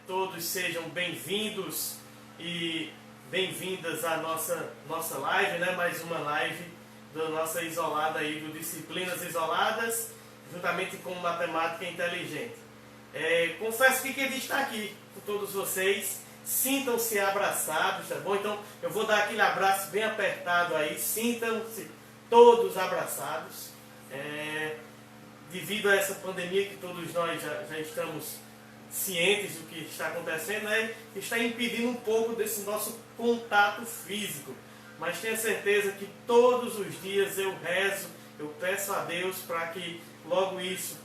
Todos sejam bem-vindos e bem-vindas à nossa live, né? Mais uma live da nossa isolada aí, do Disciplinas Isoladas, juntamente com Matemática Inteligente. Confesso que queria estar aqui com todos vocês, sintam-se abraçados, tá bom? Então eu vou dar aquele abraço bem apertado aí, sintam-se todos abraçados. Devido a essa pandemia que todos nós já estamos cientes do que está acontecendo, né? Está impedindo um pouco desse nosso contato físico. Mas tenha certeza que todos os dias eu rezo, eu peço a Deus para que logo isso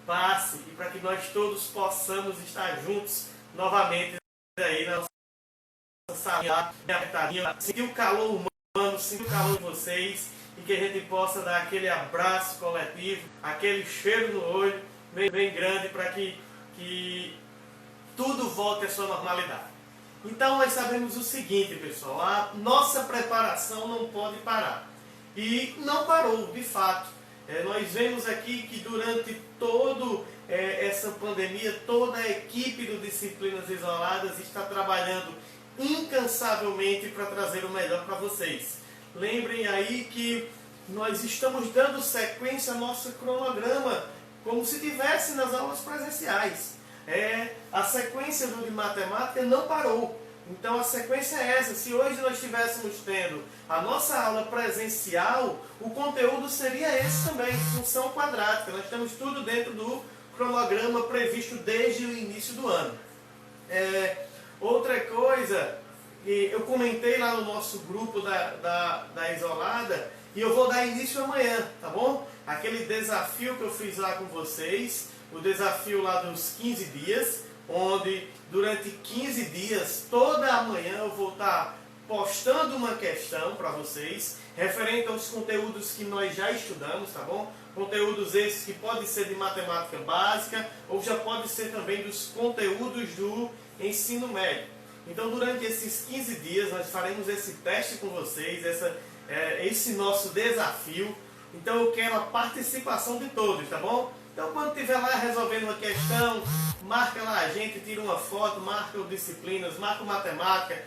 passe e para que nós todos possamos estar juntos novamente aí na nossa sala, apertadinha, sentir o calor humano, sentir o calor de vocês e que a gente possa dar aquele abraço coletivo, aquele cheiro no olho bem grande para que tudo volte à sua normalidade. Então nós sabemos o seguinte, pessoal, a nossa preparação não pode parar. E não parou, de fato. Nós vemos aqui que durante toda essa pandemia, toda a equipe do Disciplinas Isoladas está trabalhando incansavelmente para trazer o melhor para vocês. Lembrem aí que nós estamos dando sequência ao nosso cronograma, como se tivesse nas aulas presenciais. A sequência de matemática não parou. Então a sequência é essa. Se hoje nós estivéssemos tendo a nossa aula presencial, o conteúdo seria esse também, função quadrática. Nós temos tudo dentro do cronograma previsto desde o início do ano. Outra coisa, eu comentei lá no nosso grupo da Isolada, e eu vou dar início amanhã, tá bom? Aquele desafio que eu fiz lá com vocês, o desafio lá dos 15 dias, onde durante 15 dias, toda a manhã eu vou estar postando uma questão para vocês, referente aos conteúdos que nós já estudamos, tá bom? Conteúdos esses que podem ser de matemática básica, ou já pode ser também dos conteúdos do ensino médio. Então durante esses 15 dias nós faremos esse teste com vocês, esse nosso desafio. Então eu quero a participação de todos, tá bom? Então quando estiver lá resolvendo uma questão, marca lá a gente, tira uma foto, marca o Disciplinas, marca o Matemática,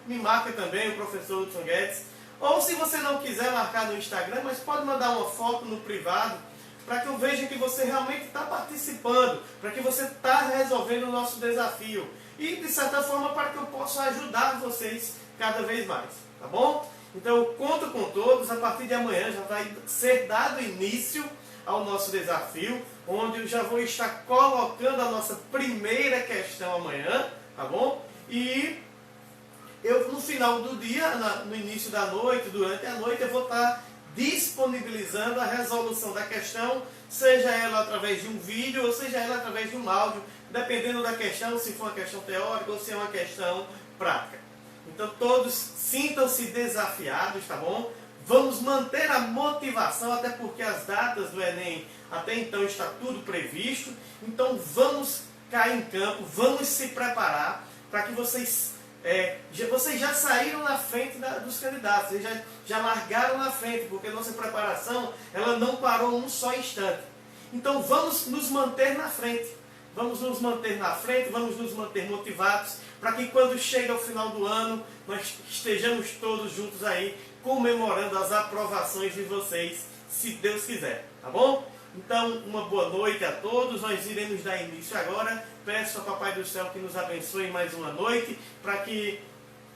me marca também o professor Hudson Guedes. Ou se você não quiser marcar no Instagram, mas pode mandar uma foto no privado, para que eu veja que você realmente está participando, para que você está resolvendo o nosso desafio. E de certa forma para que eu possa ajudar vocês cada vez mais, tá bom? Então eu conto com todos, a partir de amanhã já vai ser dado início ao nosso desafio, onde eu já vou estar colocando a nossa primeira questão amanhã, tá bom? E eu no final do dia, no início da noite, durante a noite, eu vou estar disponibilizando a resolução da questão, seja ela através de um vídeo ou seja ela através de um áudio, dependendo da questão, se for uma questão teórica ou se é uma questão prática. Então todos sintam-se desafiados, tá bom? Vamos manter a motivação, até porque as datas do Enem até então está tudo previsto. Então vamos cair em campo, vamos se preparar para que vocês já saíram na frente dos candidatos, vocês já largaram na frente, porque nossa preparação ela não parou um só instante. Então vamos nos manter na frente. Vamos nos manter na frente, vamos nos manter motivados, para que quando chega o final do ano, nós estejamos todos juntos aí, comemorando as aprovações de vocês, se Deus quiser, tá bom? Então, uma boa noite a todos, nós iremos dar início agora. Peço ao Papai do Céu que nos abençoe mais uma noite, para que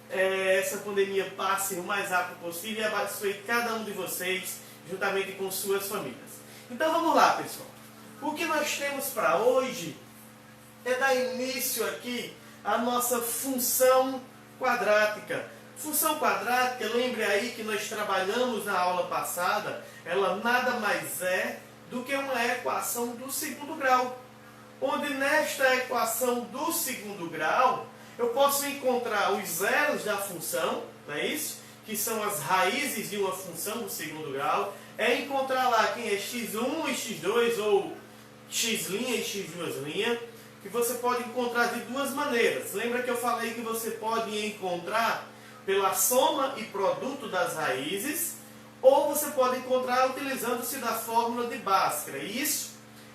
essa pandemia passe o mais rápido possível e abençoe cada um de vocês, juntamente com suas famílias. Então vamos lá, pessoal. O que nós temos para hoje é dar início aqui à nossa função quadrática. Função quadrática, lembre aí que nós trabalhamos na aula passada, ela nada mais é do que uma equação do segundo grau. Onde nesta equação do segundo grau, eu posso encontrar os zeros da função, não é isso? Que são as raízes de uma função do segundo grau. Encontrar lá quem é x1 e x2, ou x' e x2', que você pode encontrar de duas maneiras. Lembra que eu falei que você pode encontrar pela soma e produto das raízes, ou você pode encontrar utilizando-se da fórmula de Bhaskara. Isso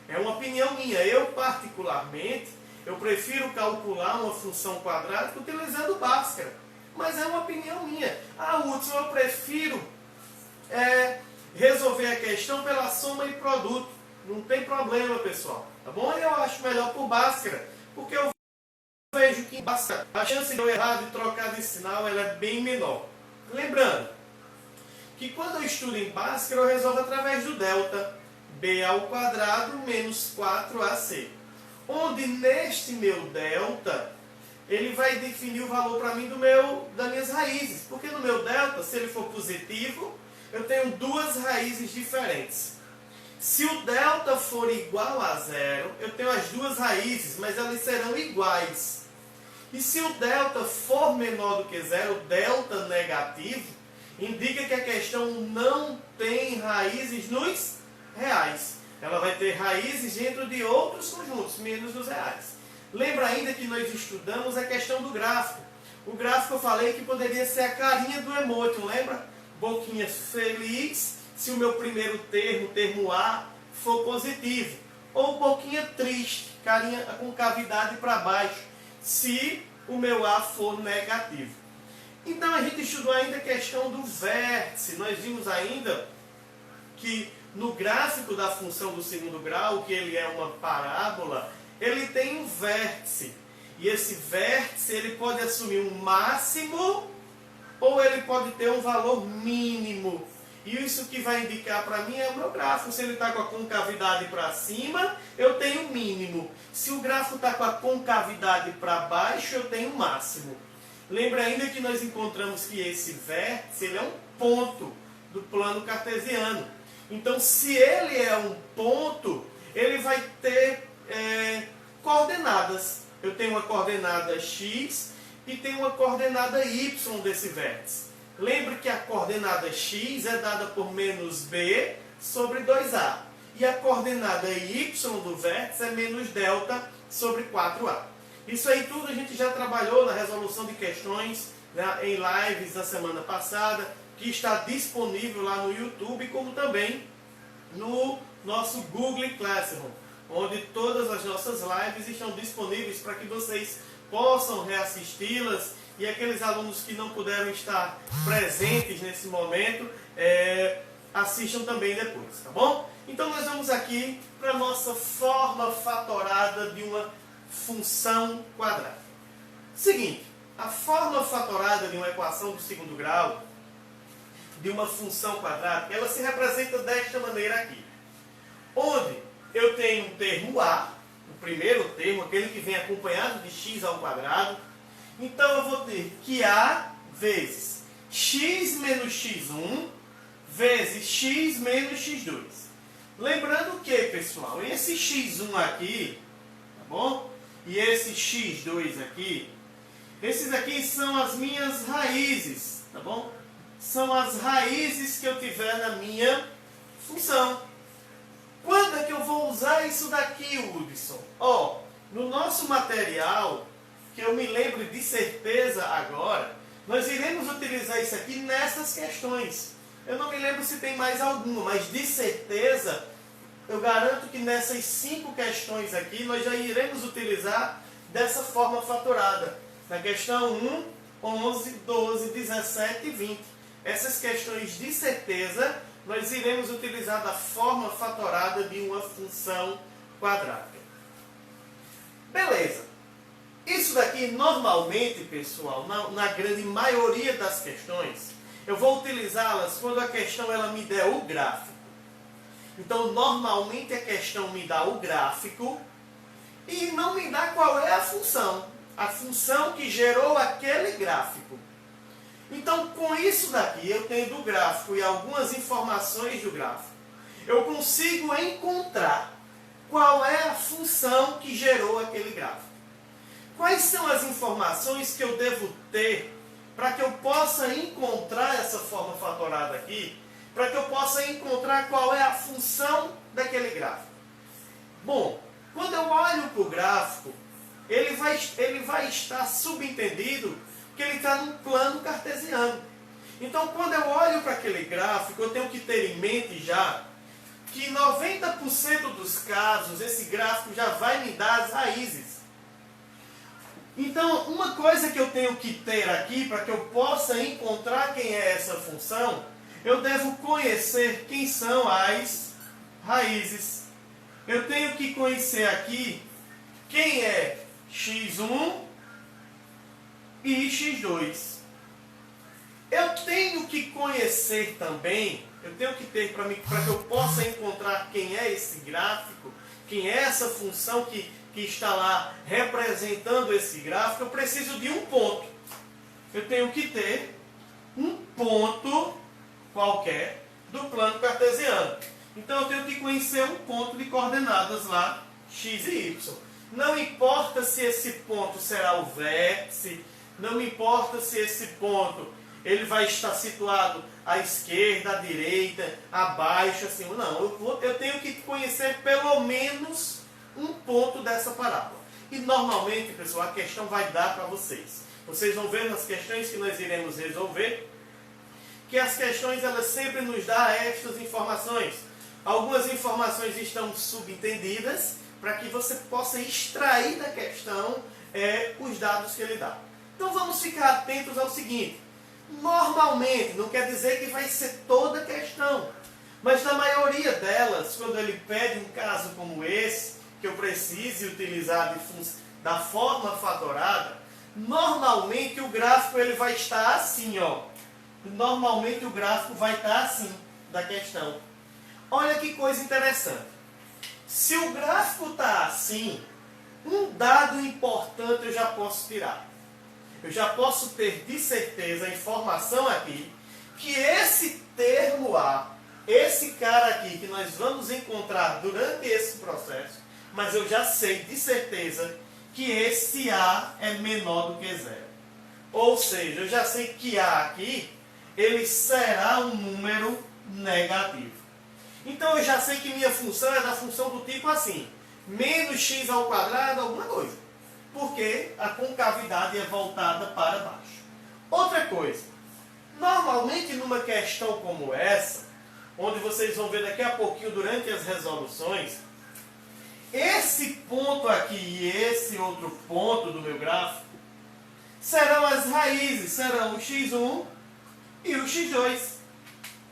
é uma opinião minha. Eu, particularmente, eu prefiro calcular uma função quadrática utilizando Bhaskara. Mas é uma opinião minha. Hudson, eu prefiro resolver a questão pela soma e produto. Não tem problema, pessoal. Tá bom? Eu acho melhor por Bhaskara, porque eu vejo que em Bhaskara a chance de eu errar e trocar de sinal ela é bem menor. Lembrando que quando eu estudo em Bhaskara, eu resolvo através do delta, b ao quadrado menos 4ac. Onde neste meu delta, ele vai definir o valor para mim das minhas raízes. Porque no meu delta, se ele for positivo, eu tenho duas raízes diferentes. Se o delta for igual a zero, eu tenho as duas raízes, mas elas serão iguais. E se o delta for menor do que zero, delta negativo, indica que a questão não tem raízes nos reais. Ela vai ter raízes dentro de outros conjuntos, menos dos reais. Lembra ainda que nós estudamos a questão do gráfico. O gráfico eu falei que poderia ser a carinha do emoji, lembra? Boquinha feliz, se o meu primeiro termo, termo A, for positivo. Ou boquinha triste, carinha com cavidade para baixo, se o meu A for negativo. Então a gente estudou ainda a questão do vértice. Nós vimos ainda que no gráfico da função do segundo grau, que ele é uma parábola, ele tem um vértice. E esse vértice ele pode assumir um máximo ou ele pode ter um valor mínimo. E isso que vai indicar para mim é o meu gráfico. Se ele está com a concavidade para cima, eu tenho mínimo. Se o gráfico está com a concavidade para baixo, eu tenho máximo. Lembra ainda que nós encontramos que esse vértice ele é um ponto do plano cartesiano. Então, se ele é um ponto, ele vai ter coordenadas. Eu tenho uma coordenada x e tenho uma coordenada y desse vértice. Lembre que a coordenada x é dada por menos b sobre 2a. E a coordenada y do vértice é menos delta sobre 4a. Isso aí tudo a gente já trabalhou na resolução de questões, né, em lives da semana passada, que está disponível lá no YouTube, como também no nosso Google Classroom, onde todas as nossas lives estão disponíveis para que vocês possam reassisti-las e aqueles alunos que não puderam estar presentes nesse momento, assistam também depois, tá bom? Então nós vamos aqui para a nossa forma fatorada de uma função quadrada. Seguinte, a forma fatorada de uma equação do segundo grau, de uma função quadrada, ela se representa desta maneira aqui. Onde eu tenho um termo A, o primeiro termo, aquele que vem acompanhado de x ao quadrado. Então eu vou ter que A vezes x menos x1 vezes x menos x2. Lembrando que, pessoal, esse x1 aqui, tá bom? E esse x2 aqui, esses aqui são as minhas raízes, tá bom? São as raízes que eu tiver na minha função. Quando é que eu vou usar isso daqui, Hudson? No nosso material, que eu me lembro de certeza agora, nós iremos utilizar isso aqui nessas questões. Eu não me lembro se tem mais alguma, mas de certeza, eu garanto que nessas 5 questões aqui, nós já iremos utilizar dessa forma fatorada. Na questão 1, 11, 12, 17 e 20. Essas questões de certeza, nós iremos utilizar da forma fatorada de uma função quadrática. Beleza. Isso daqui, normalmente, pessoal, na grande maioria das questões, eu vou utilizá-las quando a questão ela me der o gráfico. Então, normalmente a questão me dá o gráfico e não me dá qual é a função que gerou aquele gráfico. Então, com isso daqui, eu tenho do gráfico e algumas informações do gráfico, eu consigo encontrar qual é a função que gerou aquele gráfico. Quais são as informações que eu devo ter para que eu possa encontrar essa forma fatorada aqui, para que eu possa encontrar qual é a função daquele gráfico? Bom, Quando eu olho para o gráfico, ele vai estar subentendido que ele está num plano cartesiano. Então, quando eu olho para aquele gráfico, eu tenho que ter em mente já que 90% dos casos, esse gráfico já vai me dar as raízes. Então, uma coisa que eu tenho que ter aqui, para que eu possa encontrar quem é essa função, eu devo conhecer quem são as raízes. Eu tenho que conhecer aqui quem é x1 e x2. Eu tenho que conhecer também, eu tenho que ter para que eu possa encontrar quem é esse gráfico, quem é essa função que está lá representando esse gráfico, eu preciso de um ponto. Eu tenho que ter um ponto qualquer do plano cartesiano. Então eu tenho que conhecer um ponto de coordenadas lá, x e y. Não importa se esse ponto será o vértice, não importa se esse ponto ele vai estar situado à esquerda, à direita, abaixo, assim. Não, eu tenho que conhecer pelo menos um ponto dessa parábola. E normalmente, pessoal, a questão vai dar para vocês. Vocês vão ver nas questões que nós iremos resolver, que as questões elas sempre nos dão estas informações. Algumas informações estão subentendidas para que você possa extrair da questão os dados que ele dá. Então vamos ficar atentos ao seguinte. Normalmente, não quer dizer que vai ser toda a questão, mas na maioria delas, quando ele pede um caso como esse, que eu precise utilizar da forma fatorada, normalmente o gráfico ele vai estar assim, ó. Normalmente o gráfico vai estar assim, da questão. Olha que coisa interessante. Se o gráfico está assim, um dado importante eu já posso tirar. Eu já posso ter de certeza a informação aqui que esse termo A, esse cara aqui que nós vamos encontrar durante esse processo, mas eu já sei de certeza que esse A é menor do que zero. Ou seja, eu já sei que A aqui, ele será um número negativo. Então eu já sei que minha função é da função do tipo assim, menos x ao quadrado, alguma coisa. Porque a concavidade é voltada para baixo. Outra coisa, normalmente numa questão como essa, onde vocês vão ver daqui a pouquinho durante as resoluções, esse ponto aqui e esse outro ponto do meu gráfico serão as raízes, serão o x1 e o x2.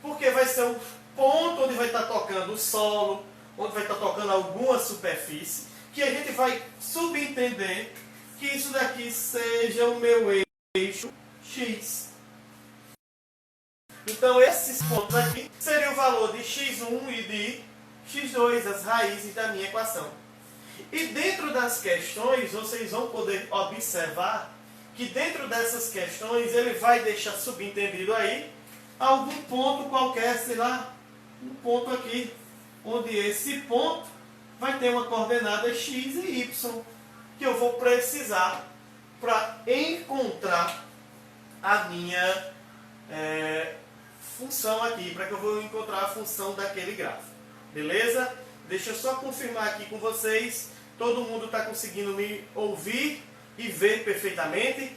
Porque vai ser o ponto onde vai estar tocando o solo, onde vai estar tocando alguma superfície, que a gente vai subentender que isso daqui seja o meu eixo x. Então esses pontos aqui seriam o valor de x1 e de x2, as raízes da minha equação. E dentro das questões, vocês vão poder observar que dentro dessas questões ele vai deixar subentendido aí algum ponto qualquer, sei lá, um ponto aqui, onde esse ponto vai ter uma coordenada x e y, que eu vou precisar para encontrar a minha função aqui, para que eu vou encontrar a função daquele gráfico. Beleza? Deixa eu só confirmar aqui com vocês. Todo mundo está conseguindo me ouvir e ver perfeitamente.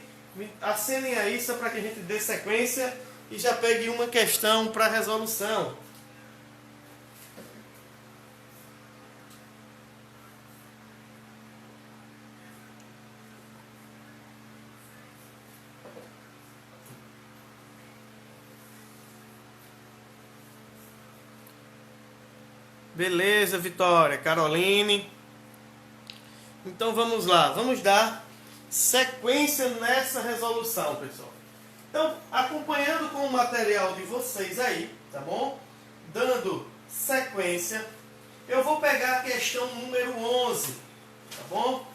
Acenem aí só para que a gente dê sequência e já pegue uma questão para resolução. Beleza, Vitória, Caroline. Então vamos lá, vamos dar sequência nessa resolução, pessoal. Então, acompanhando com o material de vocês aí, tá bom? Dando sequência, eu vou pegar a questão número 11, tá bom?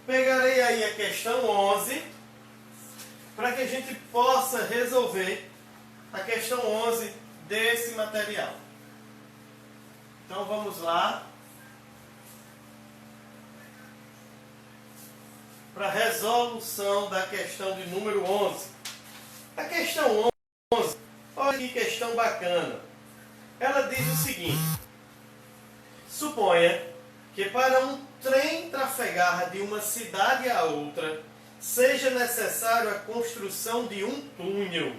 Pegarei aí a questão 11, para que a gente possa resolver a questão 11 desse material. Então vamos lá para a resolução da questão de número 11. A questão 11, olha que questão bacana. Ela diz o seguinte: suponha que para um trem trafegar de uma cidade a outra, seja necessário a construção de um túnel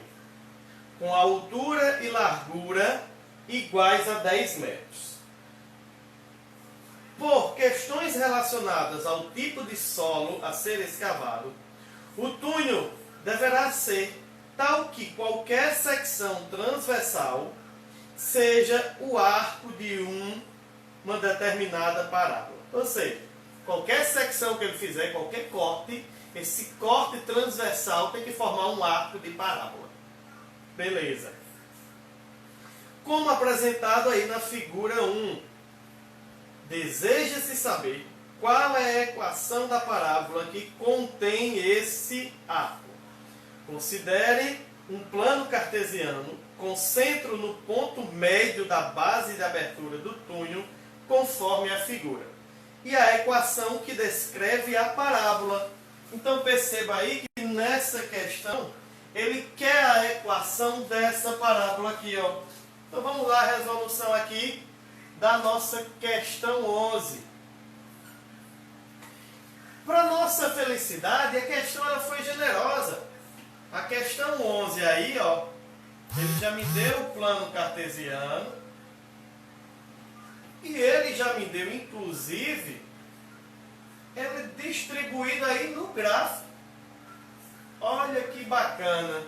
com altura e largura iguais a 10 metros. Por questões relacionadas ao tipo de solo a ser escavado, o túnel deverá ser tal que qualquer secção transversal seja o arco de uma determinada parábola. Ou seja, qualquer secção que ele fizer, qualquer corte, esse corte transversal tem que formar um arco de parábola. Beleza. Como apresentado aí na figura 1, deseja-se saber qual é a equação da parábola que contém esse arco. Considere um plano cartesiano com centro no ponto médio da base de abertura do túnel, conforme a figura. E a equação que descreve a parábola. Então perceba aí que nessa questão, ele quer a equação dessa parábola aqui, ó. Então vamos lá, a resolução aqui da nossa questão 11. Para nossa felicidade, a questão ela foi generosa. A questão 11 aí, ó, ele já me deu o plano cartesiano e ele já me deu, inclusive, ele distribuído aí no gráfico. Olha que bacana.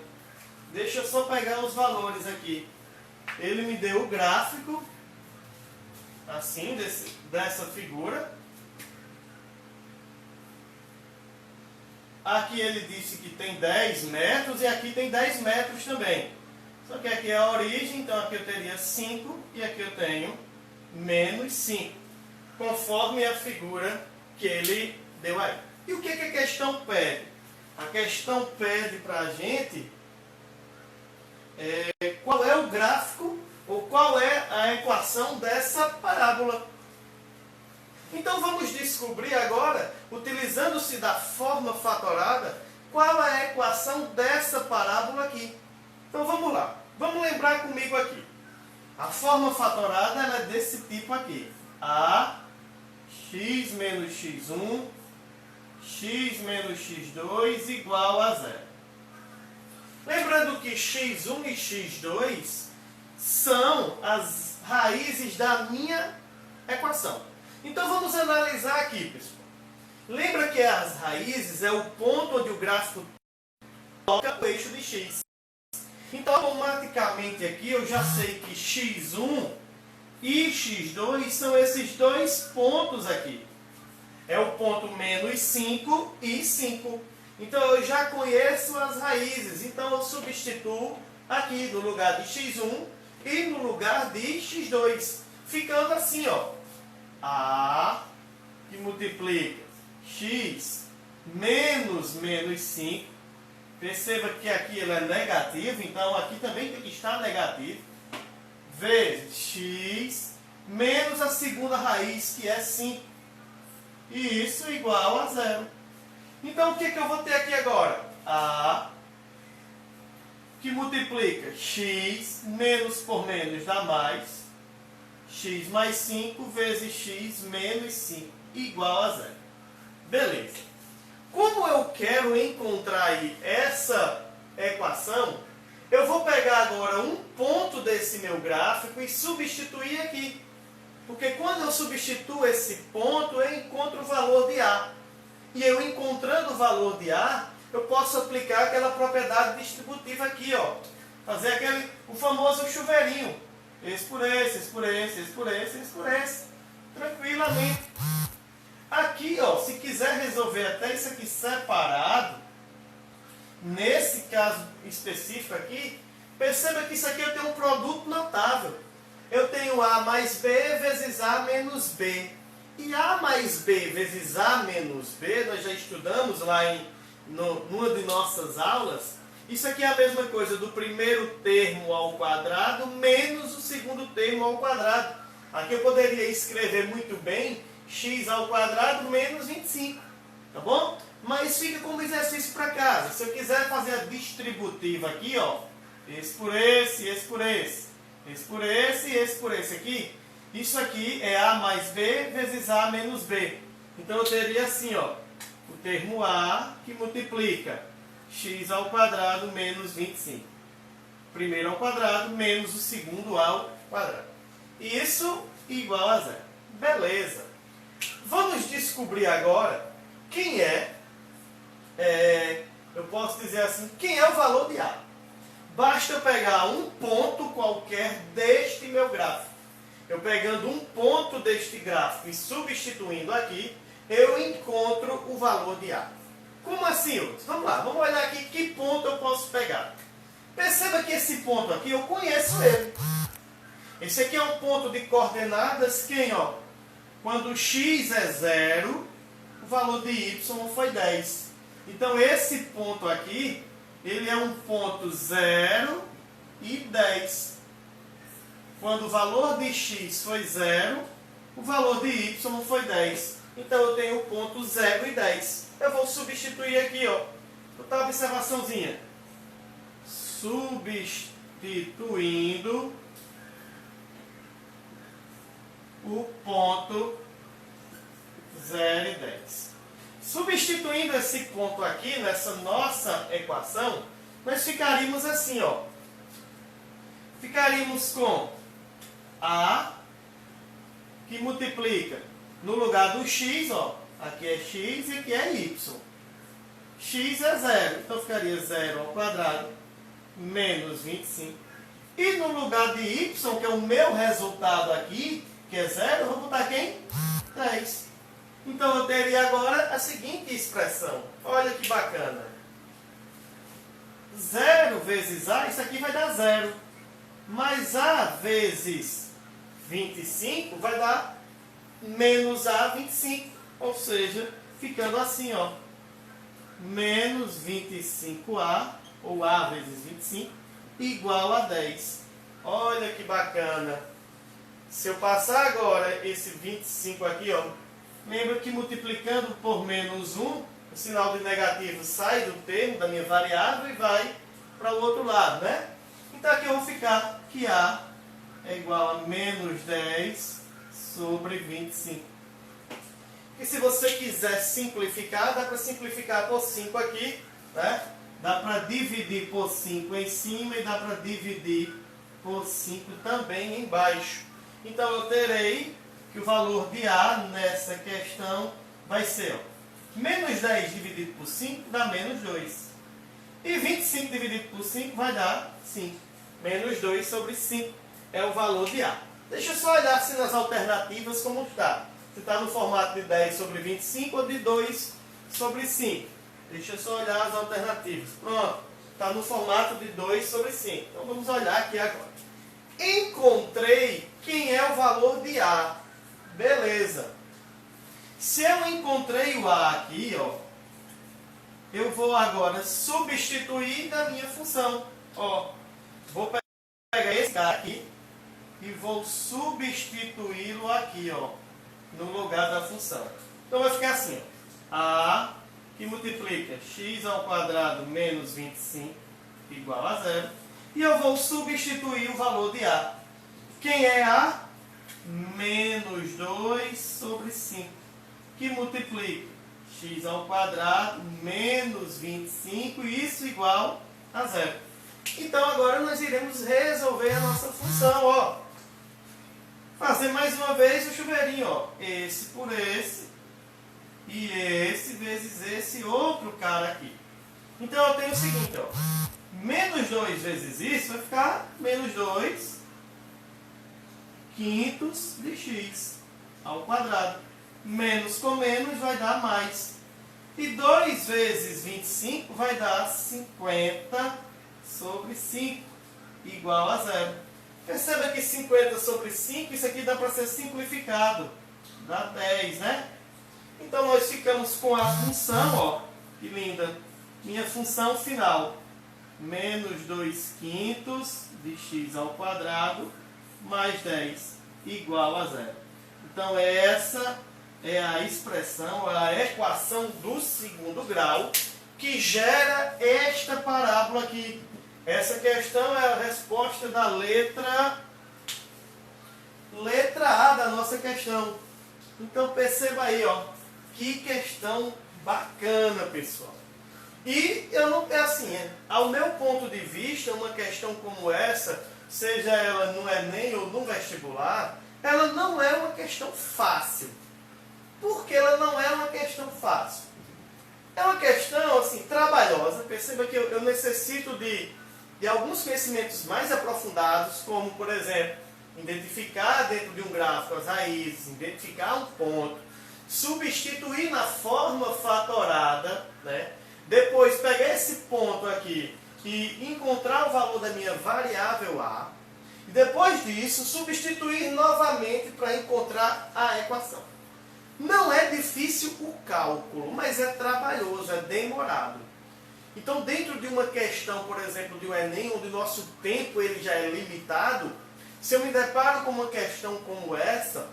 Deixa eu só pegar os valores aqui. Ele me deu o gráfico, assim, dessa figura. Aqui ele disse que tem 10 metros e aqui tem 10 metros também. Só que aqui é a origem, então aqui eu teria 5 e aqui eu tenho menos 5. Conforme a figura que ele deu aí. E o que a questão pede? A questão pede para a gente qual é o gráfico ou qual é a equação dessa parábola. Então vamos descobrir agora, utilizando-se da forma fatorada, qual é a equação dessa parábola aqui. Então vamos lá. Vamos lembrar comigo aqui. A forma fatorada ela é desse tipo aqui. A x menos x1, x menos x2 igual a zero. Lembrando que x1 e x2 são as raízes da minha equação. Então vamos analisar aqui, pessoal. Lembra que as raízes é o ponto onde o gráfico toca o eixo de x. Então automaticamente aqui eu já sei que x1 e x2 são esses dois pontos aqui. É o ponto menos 5 e 5. Então eu já conheço as raízes. Então eu substituo aqui no lugar de x1 e no lugar de x2. Ficando assim, ó. A que multiplica x menos 5. Perceba que aqui ele é negativo, então aqui também tem que estar negativo. Vezes x menos a segunda raiz, que é 5. E isso igual a zero. Então o que eu vou ter aqui agora? A que multiplica x menos por menos dá mais. X mais 5 vezes x menos 5 igual a zero. Beleza. Como eu quero encontrar aí essa equação, eu vou pegar agora um ponto desse meu gráfico e substituir aqui. Porque quando eu substituo esse ponto, eu encontro o valor de A. E eu encontrando o valor de A, eu posso aplicar aquela propriedade distributiva aqui, ó. Fazer o famoso chuveirinho. Esse por esse, esse por esse, esse por esse, esse por esse. Tranquilamente. Aqui, ó, se quiser resolver até isso aqui separado, nesse caso específico aqui, perceba que isso aqui eu tenho um produto notável. Eu tenho A mais B vezes A menos B. E A mais B vezes A menos B, nós já estudamos lá numa de nossas aulas. Isso aqui é a mesma coisa do primeiro termo ao quadrado menos o segundo termo ao quadrado. Aqui eu poderia escrever muito bem x ao quadrado menos 25. Tá bom? Mas fica como exercício para casa. Se eu quiser fazer a distributiva aqui, ó, esse por esse, esse por esse, esse por esse e esse por esse aqui, isso aqui é A mais B vezes A menos B. Então eu teria assim, ó, o termo A que multiplica x ao quadrado menos 25. Primeiro ao quadrado menos o segundo ao quadrado. Isso igual a zero. Beleza. Vamos descobrir agora quem eu posso dizer assim, quem é o valor de A. Basta eu pegar um ponto qualquer deste meu gráfico. Eu pegando um ponto deste gráfico e substituindo aqui, eu encontro o valor de A. Como assim, outros? Vamos lá, vamos olhar aqui que ponto eu posso pegar. Perceba que esse ponto aqui, eu conheço ele. Esse aqui é um ponto de coordenadas, quem, ó? Quando x é 0, o valor de y foi 10. Então, esse ponto aqui, ele é um ponto 0 e 10. Quando o valor de x foi 0, o valor de y foi 10. Então, eu tenho o ponto 0 e 10. Eu vou substituir aqui, ó. Botar uma observaçãozinha. Substituindo o ponto 0 e 10. Substituindo esse ponto aqui, nessa nossa equação, nós ficaríamos assim, ó. Ficaríamos com A, que multiplica no lugar do x, ó. Aqui é x e aqui é y. X é 0, então ficaria 0 ao quadrado menos 25. E no lugar de y, que é o meu resultado aqui, que é 0, eu vou botar quem? 10. Então eu teria agora a seguinte expressão. Olha que bacana. 0 vezes A, isso aqui vai dar 0. Mas A vezes 25 vai dar menos A 25. Ou seja, ficando assim, ó. Menos 25A, ou A vezes 25, igual a 10. Olha que bacana. Se eu passar agora esse 25 aqui, ó, lembra que multiplicando por menos 1, o sinal de negativo sai do termo da minha variável e vai para o outro lado, né? Então aqui eu vou ficar que A é igual a menos 10 sobre 25. E se você quiser simplificar, dá para simplificar por 5 aqui, né? Dá para dividir por 5 em cima e dá para dividir por 5 também embaixo. Então eu terei que o valor de A nessa questão vai ser, ó, menos 10 dividido por 5 dá menos 2. E 25 dividido por 5 vai dar 5. Menos 2 sobre 5 é o valor de A. Deixa eu só olhar se nas alternativas como está. Se está no formato de 10 sobre 25 ou de 2 sobre 5. Deixa eu só olhar as alternativas. Pronto. Está no formato de 2 sobre 5. Então vamos olhar aqui agora. Encontrei quem é o valor de A. Beleza. Se eu encontrei o A aqui, ó, eu vou agora substituir da minha função. Ó, vou pegar esse cara aqui e vou substituí-lo aqui, ó, no lugar da função. Então vai ficar assim, ó, A que multiplica x ao quadrado menos 25 igual a 0. E eu vou substituir o valor de A. Quem é A? Menos 2 sobre 5. Que multiplica x ao quadrado menos 25, isso igual a 0. Então agora nós iremos resolver a nossa função, ó. Fazer mais uma vez o chuveirinho, ó. Esse por esse. E esse vezes esse outro cara aqui. Então eu tenho o seguinte, ó. Menos 2 vezes isso vai ficar menos 2 quintos de x ao quadrado. Menos com menos vai dar mais. E 2 vezes 25 vai dar 50 sobre 5 igual a 0. Perceba que 50 sobre 5, isso aqui dá para ser simplificado. Dá 10, né? Então nós ficamos com a função, ó, que linda. Minha função final. Menos 2 quintos de x ao quadrado mais 10 igual a 0. Então essa é a expressão, a equação do segundo grau que gera esta parábola aqui. Essa questão é a resposta da letra A da nossa questão. Então perceba aí, ó, Que questão bacana, pessoal. E eu não é assim, ao meu ponto de vista, uma questão como essa, seja ela no Enem ou no vestibular, ela não é uma questão fácil. Por que ela não é uma questão fácil? É uma questão assim, trabalhosa. Perceba que eu necessito de alguns conhecimentos mais aprofundados, como, por exemplo, identificar dentro de um gráfico as raízes, identificar um ponto, substituir na fórmula fatorada, né? Depois pegar esse ponto aqui e encontrar o valor da minha variável A, e depois disso substituir novamente para encontrar a equação. Não é difícil o cálculo, mas é trabalhoso, é demorado. Então, dentro de uma questão, por exemplo, de um Enem, onde o nosso tempo ele já é limitado, se eu me deparo com uma questão como essa,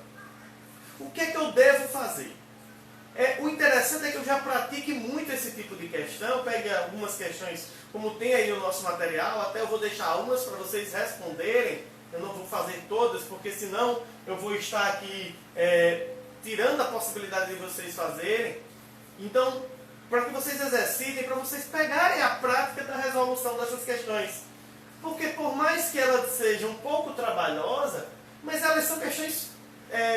o que é que eu devo fazer? O interessante é que eu já pratique muito esse tipo de questão, pegue algumas questões, como tem aí no nosso material, até eu vou deixar algumas para vocês responderem, eu não vou fazer todas, porque senão eu vou estar aqui tirando a possibilidade de vocês fazerem. Então, para que vocês exercitem, para vocês pegarem a prática da resolução dessas questões. Porque por mais que ela seja um pouco trabalhosa, mas elas são questões,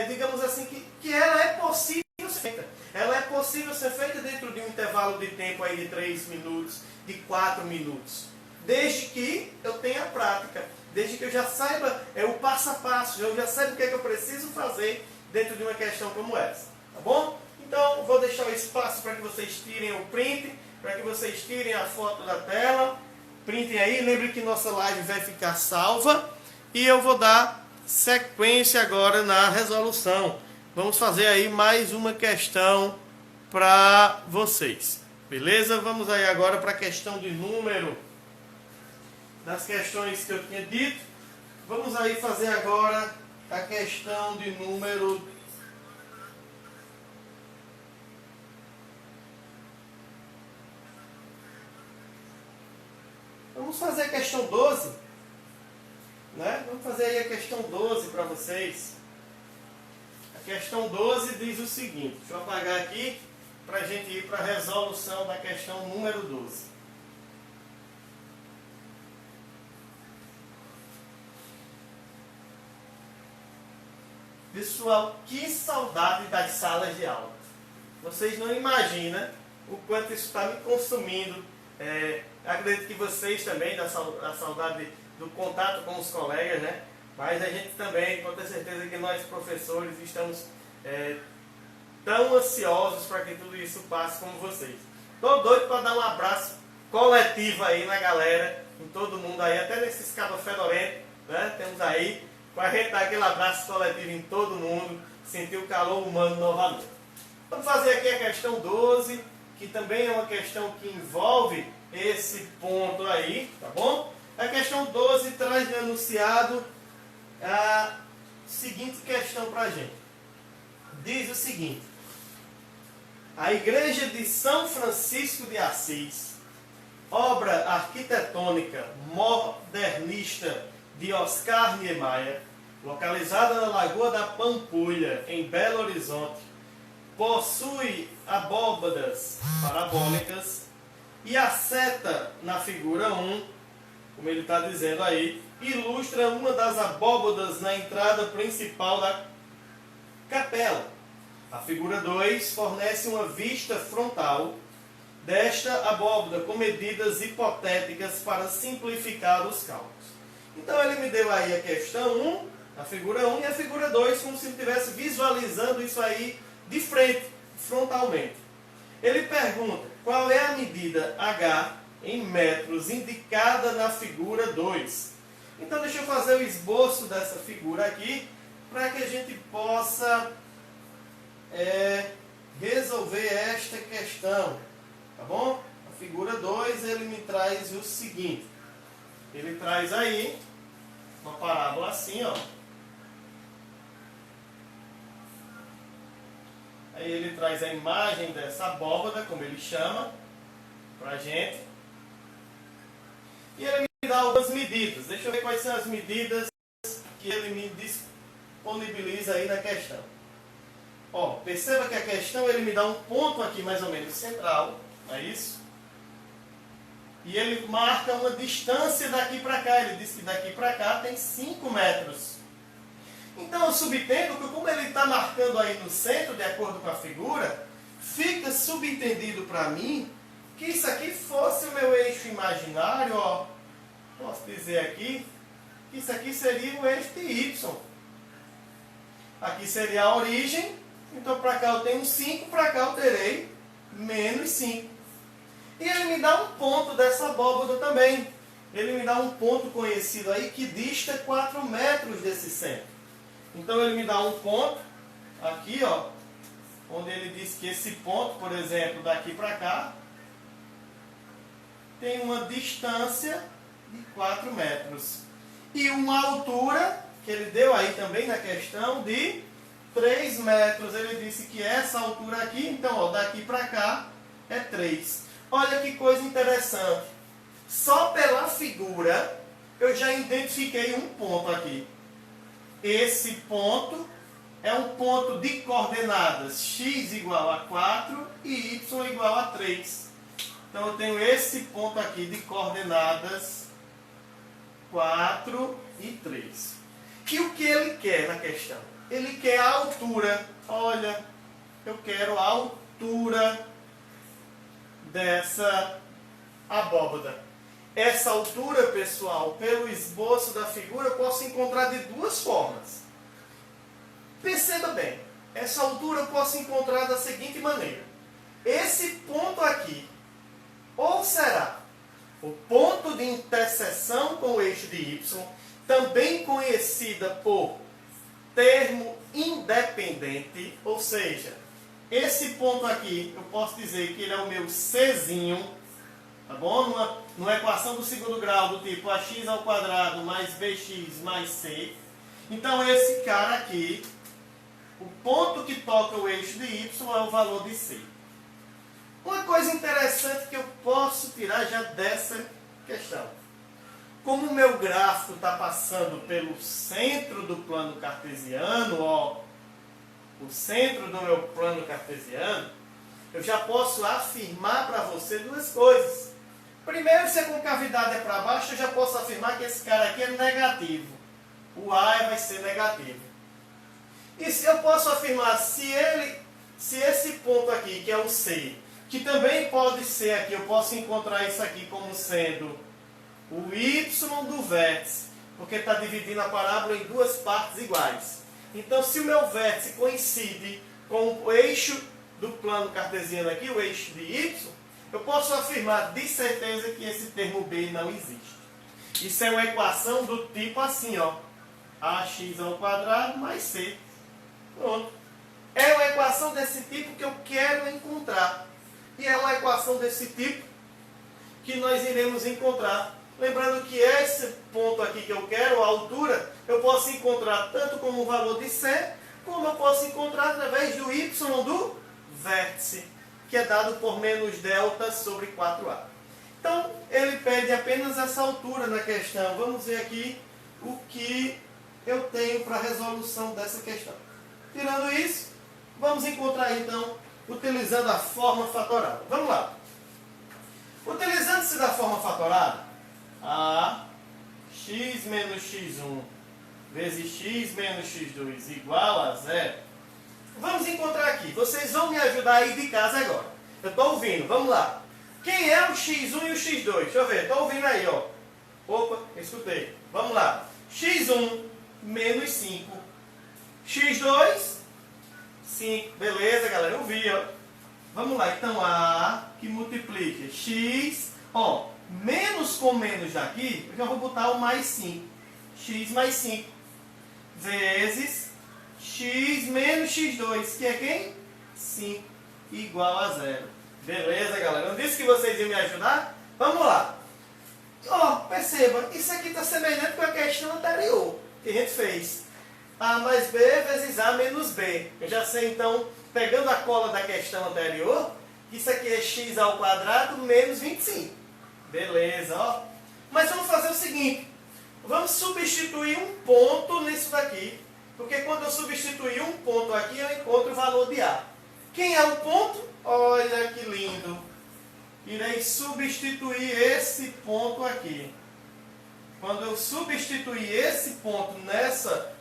digamos assim, que ela é possível ser feita. Ela é possível ser feita dentro de um intervalo de tempo aí de 3 minutos, de 4 minutos. Desde que eu tenha prática, desde que eu já saiba o passo a passo, eu já saiba o que é que eu preciso fazer dentro de uma questão como essa. Tá bom? Então, vou deixar o espaço para que vocês tirem o print, para que vocês tirem a foto da tela. Printem aí, lembre que nossa live vai ficar salva. E eu vou dar sequência agora na resolução. Vamos fazer aí mais uma questão para vocês. Beleza? Vamos aí agora para a questão de número. Das questões que eu tinha dito. Vamos aí fazer agora a questão de número... Vamos fazer a questão 12, né? Vamos fazer aí a questão 12 para vocês. A questão 12 diz o seguinte, deixa eu apagar aqui para a gente ir para a resolução da questão número 12. Pessoal, que saudade das salas de aula. Vocês não imaginam o quanto isso está me consumindo. Acredito que vocês também, da saudade do contato com os colegas, né? Mas a gente também, pode ter certeza que nós professores estamos tão ansiosos para que tudo isso passe como vocês. Estou doido para dar um abraço coletivo aí na galera, em todo mundo aí, até nesses cabos fedorentos, né? Temos aí, para a gente dar aquele abraço coletivo em todo mundo, sentir o calor humano novamente. Vamos fazer aqui a questão 12, que também é uma questão que envolve esse ponto aí, tá bom? A questão 12 traz de enunciado a seguinte questão para a gente. Diz o seguinte: a igreja de São Francisco de Assis, obra arquitetônica modernista de Oscar Niemeyer, localizada na Lagoa da Pampulha, em Belo Horizonte, possui abóbadas parabólicas e a seta na figura 1, como ele está dizendo aí, ilustra uma das abóbadas na entrada principal da capela. A figura 2 fornece uma vista frontal desta abóbada com medidas hipotéticas para simplificar os cálculos. Então ele me deu aí a questão 1, a figura 1 e a figura 2, como se ele estivesse visualizando isso aí de frente, frontalmente. Ele pergunta qual é a medida H em metros indicada na figura 2. Então deixa eu fazer o esboço dessa figura aqui para que a gente possa resolver esta questão, tá bom? A figura 2 ele me traz o seguinte, ele traz aí uma parábola assim, ó. Aí ele traz a imagem dessa abóbada, como ele chama, pra gente. E ele me dá algumas medidas. Deixa eu ver quais são as medidas que ele me disponibiliza aí na questão. Ó, perceba que a questão ele me dá um ponto aqui mais ou menos central, não é isso? E ele marca uma distância daqui para cá. Ele diz que daqui para cá tem 5 metros. Então eu subentendo que como ele está marcando aí no centro, de acordo com a figura, fica subentendido para mim que isso aqui fosse o meu eixo imaginário, ó. Posso dizer aqui que isso aqui seria o eixo de Y. Aqui seria a origem, então para cá eu tenho 5, para cá eu terei menos 5. E ele me dá um ponto dessa abóbada também. Ele me dá um ponto conhecido aí que dista 4 metros desse centro. Então ele me dá um ponto aqui, ó, onde ele diz que esse ponto, por exemplo, daqui para cá, tem uma distância de 4 metros. E uma altura, que ele deu aí também na questão, de 3 metros. Ele disse que essa altura aqui, então, ó, daqui para cá, é 3. Olha que coisa interessante. Só pela figura, eu já identifiquei um ponto aqui. Esse ponto é um ponto de coordenadas x igual a 4 e y igual a 3. Então, eu tenho esse ponto aqui de coordenadas 4 e 3. E o que ele quer na questão? Ele quer a altura. Olha, eu quero a altura dessa abóbada. Essa altura, pessoal, pelo esboço da figura, eu posso encontrar de duas formas. Perceba bem, essa altura eu posso encontrar da seguinte maneira. Esse ponto aqui, ou será o ponto de interseção com o eixo de Y, também conhecida por termo independente, ou seja, esse ponto aqui, eu posso dizer que ele é o meu Czinho, tá bom? Numa equação do segundo grau do tipo ax² mais bx mais c. Então esse cara aqui, o ponto que toca o eixo de y é o valor de c. Uma coisa interessante que eu posso tirar já dessa questão. Como o meu gráfico está passando pelo centro do plano cartesiano, ó, o centro do meu plano cartesiano, eu já posso afirmar para você duas coisas. Primeiro, se a concavidade é para baixo, eu já posso afirmar que esse cara aqui é negativo. O A vai ser negativo. E se eu posso afirmar, se esse ponto aqui, que é o C, que também pode ser aqui, eu posso encontrar isso aqui como sendo o Y do vértice, porque está dividindo a parábola em duas partes iguais. Então, se o meu vértice coincide com o eixo do plano cartesiano aqui, o eixo de Y, eu posso afirmar de certeza que esse termo B não existe. Isso é uma equação do tipo assim, ó, ax² mais c. Pronto. É uma equação desse tipo que eu quero encontrar. E é uma equação desse tipo que nós iremos encontrar. Lembrando que esse ponto aqui que eu quero, a altura, eu posso encontrar tanto como o valor de C, como eu posso encontrar através do y do vértice, que é dado por menos delta sobre 4A. Então, ele pede apenas essa altura na questão. Vamos ver aqui o que eu tenho para a resolução dessa questão. Tirando isso, vamos encontrar então, utilizando a forma fatorada. Vamos lá. Utilizando-se da forma fatorada, a x menos x1 vezes x menos x2 igual a 0. Vamos encontrar aqui. Vocês vão me ajudar aí de casa agora. Eu estou ouvindo. Vamos lá. Quem é o x1 e o x2? Deixa eu ver. Estou ouvindo aí, ó. Opa, escutei. Vamos lá. x1 menos 5. x2, 5. Beleza, galera? Eu vi, ó. Vamos lá. Então, a que multiplica x, ó, menos com menos daqui, eu já vou botar o mais 5. X mais 5. Vezes x menos x2, que é quem? 5. Igual a 0. Beleza, galera? Não disse que vocês iam me ajudar? Vamos lá. Ó, perceba, isso aqui está semelhante com a questão anterior que a gente fez. A mais B vezes A menos B. Eu já sei, então, pegando a cola da questão anterior, que isso aqui é x² menos 25. Beleza, ó. Mas vamos fazer o seguinte. Vamos substituir um ponto nisso daqui. Porque quando eu substituir um ponto aqui, eu encontro o valor de A. Quem é o ponto? Olha que lindo! Irei substituir esse ponto aqui. Quando eu substituir esse ponto nessa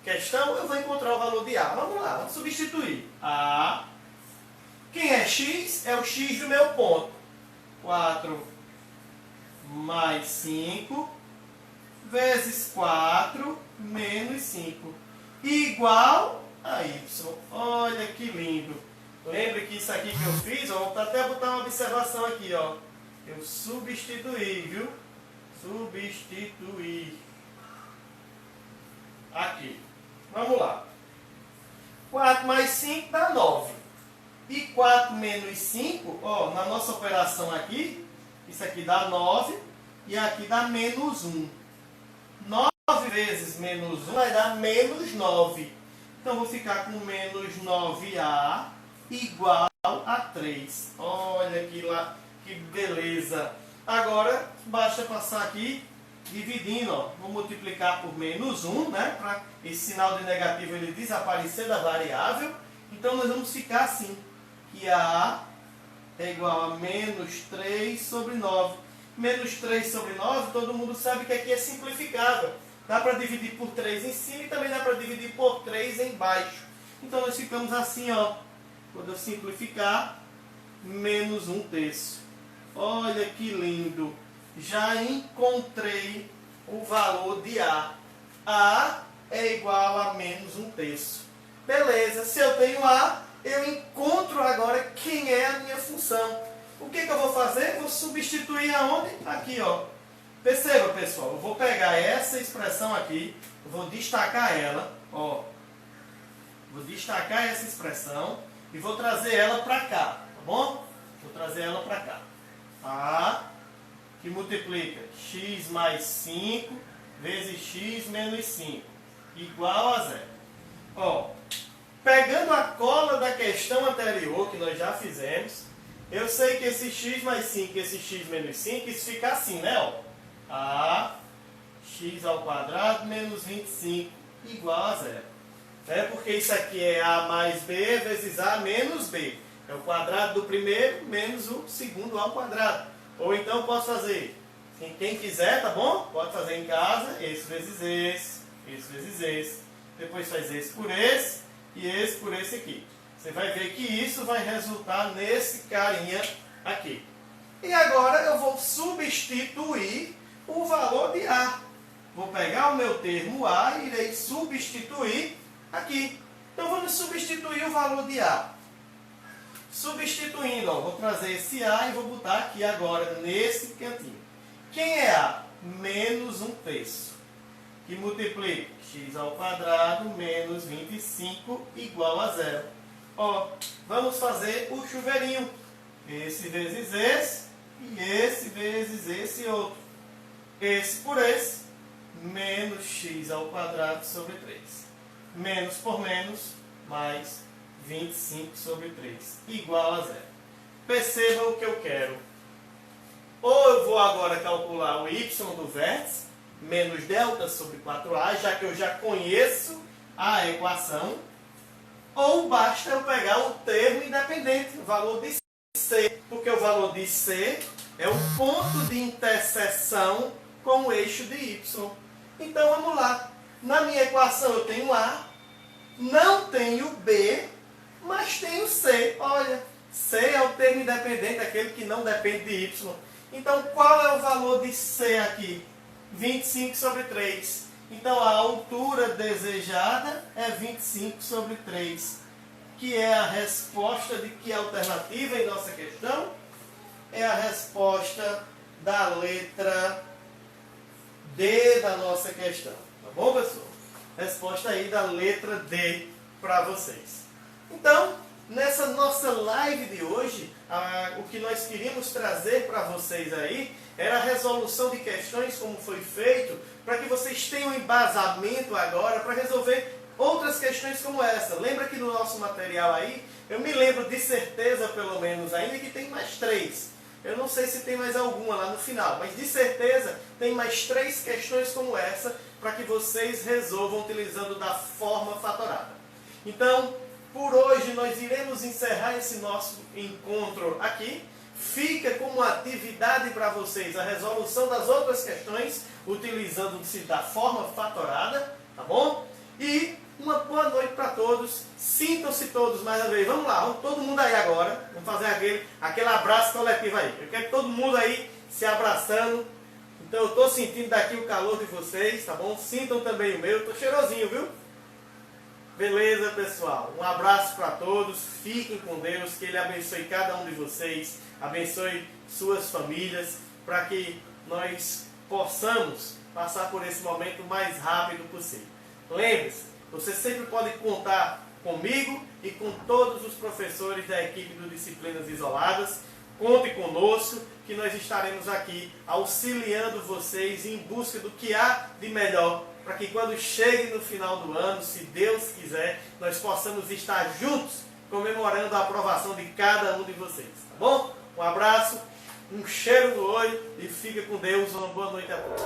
questão, eu vou encontrar o valor de A. Vamos lá, vamos substituir. A. Quem é x? É o x do meu ponto. 4 mais 5 vezes 4 menos 5. Igual a y. Olha que lindo. Lembre que isso aqui que eu fiz, ó, vou até botar uma observação aqui, ó. Eu substituí, viu? Substituir. Aqui. Vamos lá. 4 mais 5 dá 9. E 4 menos 5, ó, na nossa operação aqui, isso aqui dá 9 e aqui dá menos 1. 9 vezes menos 1 vai dar menos 9. Então, vou ficar com menos 9A igual a 3. Olha que beleza. Agora, basta passar aqui dividindo, ó. Vou multiplicar por menos 1, né? Para esse sinal de negativo ele desaparecer da variável. Então, nós vamos ficar assim, que A é igual a menos 3 sobre 9. Menos 3 sobre 9, todo mundo sabe que aqui é simplificável. Dá para dividir por 3 em cima e também dá para dividir por 3 embaixo. Então, nós ficamos assim, ó. Quando eu simplificar, menos 1/3. Olha que lindo. Já encontrei o valor de A. A é igual a menos 1/3. Beleza, se eu tenho A, eu encontro agora quem é a minha função. O que eu vou fazer? Vou substituir aonde? Aqui, ó. Perceba, pessoal, eu vou pegar essa expressão aqui, eu vou destacar ela, ó. Vou destacar essa expressão e vou trazer ela para cá, tá bom? Vou trazer ela para cá. A, que multiplica x mais 5 vezes x menos 5, igual a 0. Ó, pegando a cola da questão anterior, que nós já fizemos, eu sei que esse x mais 5 e esse x menos 5, isso fica assim, né? Ó. A x ao quadrado menos 25 igual a 0. É porque isso aqui é A mais B vezes A menos B. É o quadrado do primeiro menos o segundo ao quadrado. Ou então posso fazer, quem quiser, tá bom? Pode fazer em casa, esse vezes esse vezes esse. Depois faz esse por esse e esse por esse aqui. Você vai ver que isso vai resultar nesse carinha aqui. E agora eu vou substituir o valor de A. Vou pegar o meu termo A e irei substituir aqui. Então vamos substituir o valor de A. Substituindo, ó, vou trazer esse A e vou botar aqui agora nesse cantinho. Quem é A? Menos 1/3. Que multiplica x ao quadrado menos 25 igual a 0. Ó, vamos fazer o chuveirinho. Esse vezes esse e esse vezes esse outro. Esse por esse, menos x ao quadrado sobre 3. Menos por menos, mais 25 sobre 3, igual a 0. Perceba o que eu quero. Ou eu vou agora calcular o y do vértice, menos delta sobre 4a, já que eu já conheço a equação. Ou basta eu pegar o termo independente, o valor de C, porque o valor de C é o ponto de interseção com o eixo de y. Então vamos lá. Na minha equação eu tenho A, não tenho B, mas tenho C. Olha, C é o termo independente, aquele que não depende de y. Então qual é o valor de C aqui? 25 sobre 3. Então a altura desejada é 25 sobre 3. Que é a resposta de que alternativa em nossa questão? É a resposta da letra D da nossa questão. Tá bom, pessoal? Resposta aí da letra D para vocês. Então, nessa nossa live de hoje, o que nós queríamos trazer para vocês aí era a resolução de questões, como foi feito, para que vocês tenham embasamento agora para resolver outras questões como essa. Lembra que no nosso material aí, eu me lembro de certeza pelo menos ainda que tem mais 3. Eu não sei se tem mais alguma lá no final, mas de certeza tem mais 3 questões como essa para que vocês resolvam utilizando da forma fatorada. Então, por hoje nós iremos encerrar esse nosso encontro aqui. Fica como atividade para vocês a resolução das outras questões, utilizando-se da forma fatorada, tá bom? E uma boa noite para todos. Sintam-se todos mais uma vez. Vamos lá, vamos todo mundo aí agora. Vamos fazer aquele abraço coletivo aí. Eu quero todo mundo aí se abraçando. Então eu estou sentindo daqui o calor de vocês, tá bom? Sintam também o meu. Estou cheirosinho, viu? Beleza, pessoal? Um abraço para todos. Fiquem com Deus. Que Ele abençoe cada um de vocês. Abençoe suas famílias. Para que nós possamos passar por esse momento o mais rápido possível. Lembre-se, você sempre pode contar comigo e com todos os professores da equipe do Disciplinas Isoladas. Conte conosco que nós estaremos aqui auxiliando vocês em busca do que há de melhor para que quando chegue no final do ano, se Deus quiser, nós possamos estar juntos comemorando a aprovação de cada um de vocês. Tá bom? Um abraço, um cheiro no olho e fica com Deus. Uma boa noite a todos.